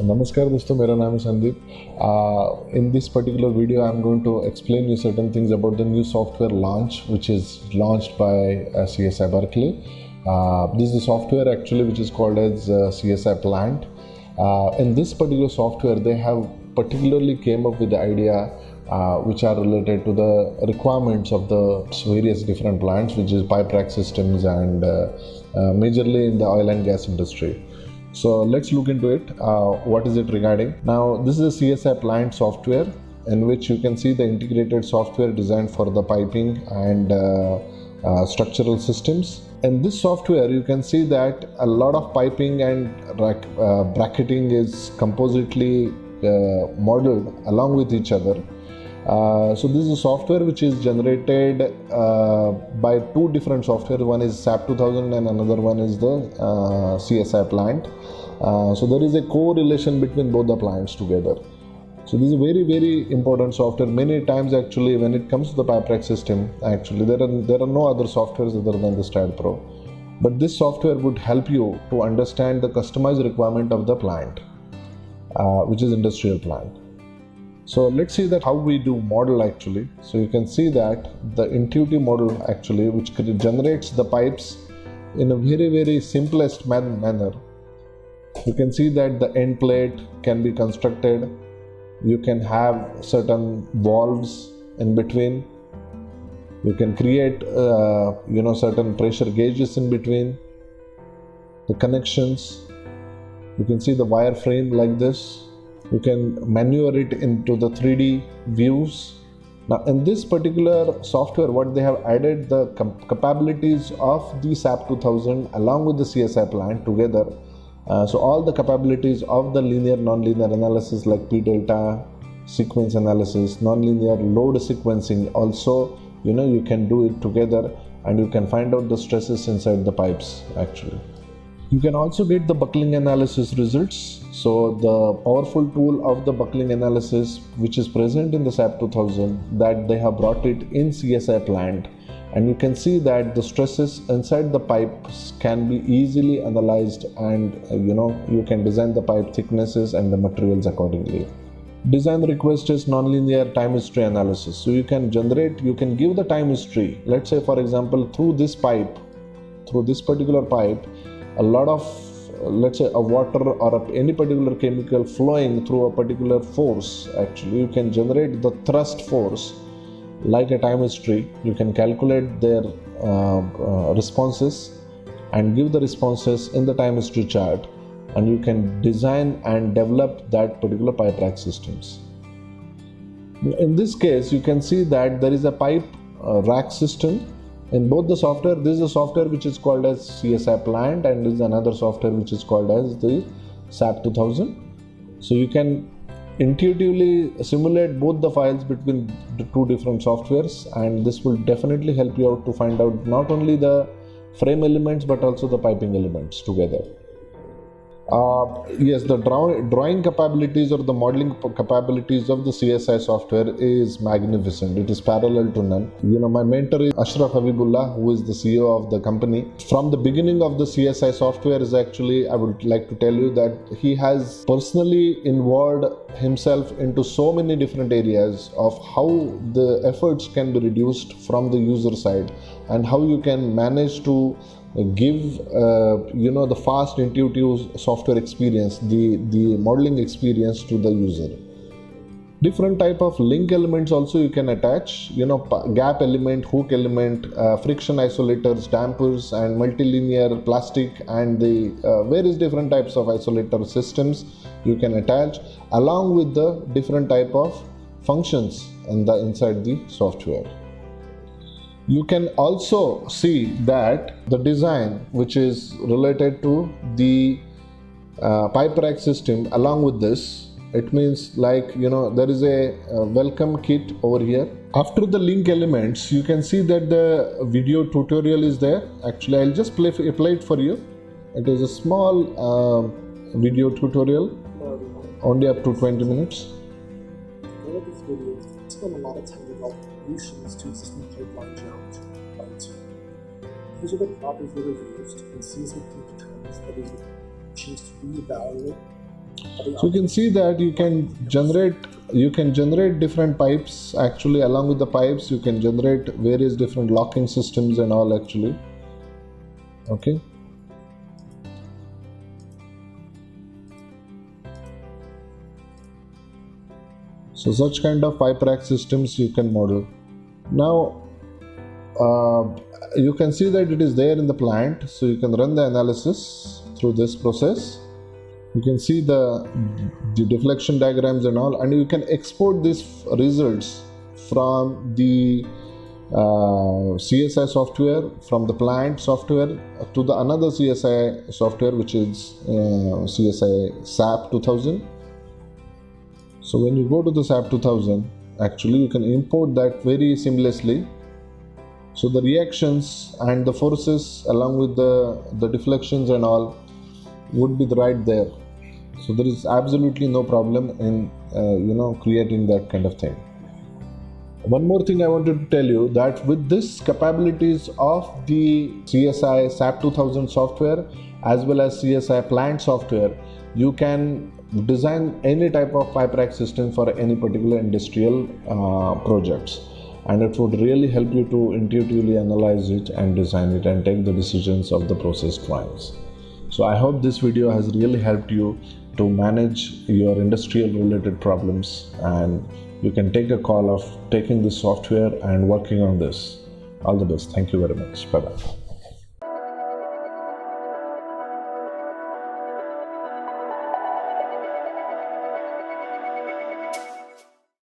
नमस्कार दोस्तों, मेरा नाम है Sandeep. In this particular video, I'm going to explain you certain things about the new software launch, which is launched by CSI Berkeley. This is a software actually which is called as CSI Plant. In this particular software, they have particularly came up with the idea which are related to the requirements of the various different plants, which is pipe rack systems and majorly in the oil and gas industry. So let's look into it. What is it regarding? Now, this is a CSI Plant software in which you can see the integrated software designed for the piping and structural systems. In this software, you can see that a lot of piping and bracketing is compositely modeled along with each other. So this is a software which is generated by two different software. One is SAP 2000 and another one is the CSI Plant. So there is a correlation between both the plants together. So this is a very important software. Many times actually when it comes to the pipe rack system, actually there are no other softwares other than the STAAD.Pro. But this software would help you to understand the customized requirement of the plant, which is industrial plant. So let's see that how we do model actually. So you can see that the intuitive model actually, which generates the pipes in a very simplest manner. You can see that the end plate can be constructed. You can have certain valves in between. You can create certain pressure gauges in between the connections. You can see the wire frame like this. You can maneuver it into the 3D views. Now in this particular software, what they have added the capabilities of the SAP 2000 along with the CSI Plant together. So all the capabilities of the linear nonlinear analysis like P delta, sequence analysis, nonlinear load sequencing also, you can do it together and you can find out the stresses inside the pipes actually. You can also get the buckling analysis results. So the powerful tool of the buckling analysis, which is present in the SAP 2000, that they have brought it in CSI Plant, and you can see that the stresses inside the pipes can be easily analyzed, and you can design the pipe thicknesses and the materials accordingly. Design request is nonlinear time history analysis. So you can give the time history. Let's say for example, through this particular pipe, a lot of, let's say, a water or any particular chemical flowing through a particular force. Actually, you can generate the thrust force like a time history. You can calculate their responses and give the responses in the time history chart, and you can design and develop that particular pipe rack systems. In this case, you can see that there is a pipe rack system. In both the software, this is a software which is called as CSI Plant, and this is another software which is called as the SAP 2000. So you can intuitively simulate both the files between the two different softwares, and this will definitely help you out to find out not only the frame elements but also the piping elements together. Yes, the drawing capabilities or the modeling capabilities of the CSI software is magnificent. It is parallel to none. My mentor is Ashraf Habibullah, who is the CEO of the company. From the beginning of the CSI software is actually, I would like to tell you that he has personally involved himself into so many different areas of how the efforts can be reduced from the user side and how you can manage to give the fast intuitive software experience, the modeling experience to the user. Different type of link elements also you can attach, gap element, hook element, friction isolators, dampers, and multilinear plastic, and the various different types of isolator systems you can attach along with the different type of functions inside the software. You can also see that the design which is related to the pipe rack system along with this, it means like there is a welcome kit over here. After the link elements, you can see that the video tutorial is there. Actually, I'll just play it for you. It is a small video tutorial, only up to 20 minutes. One of these videos, I spend a lot of time developing solutions to existing pipeline geometry. These are the properties that are used in seismic deep times that is a chance to reevaluate So you can see that you can generate different pipes. Actually, along with the pipes, you can generate various different locking systems and all actually. Okay. So such kind of pipe rack systems you can model. Now you can see that it is there in the plant, so you can run the analysis through this process. You can see the deflection diagrams and all, and you can export these results from the CSI software, from the plant software to the another CSI software, which is CSI SAP 2000. So when you go to the SAP 2000, actually you can import that very seamlessly. So the reactions and the forces along with the deflections and all would be right there. So there is absolutely no problem in creating that kind of thing. One more thing I wanted to tell you, that with this capabilities of the CSI SAP 2000 software as well as CSI plant software, you can design any type of pipe rack system for any particular industrial projects, and it would really help you to intuitively analyze it and design it and take the decisions of the process drawings. So I hope this video has really helped you to manage your industrial related problems, and you can take a call of taking this software and working on this. All the best. Thank you very much. Bye bye.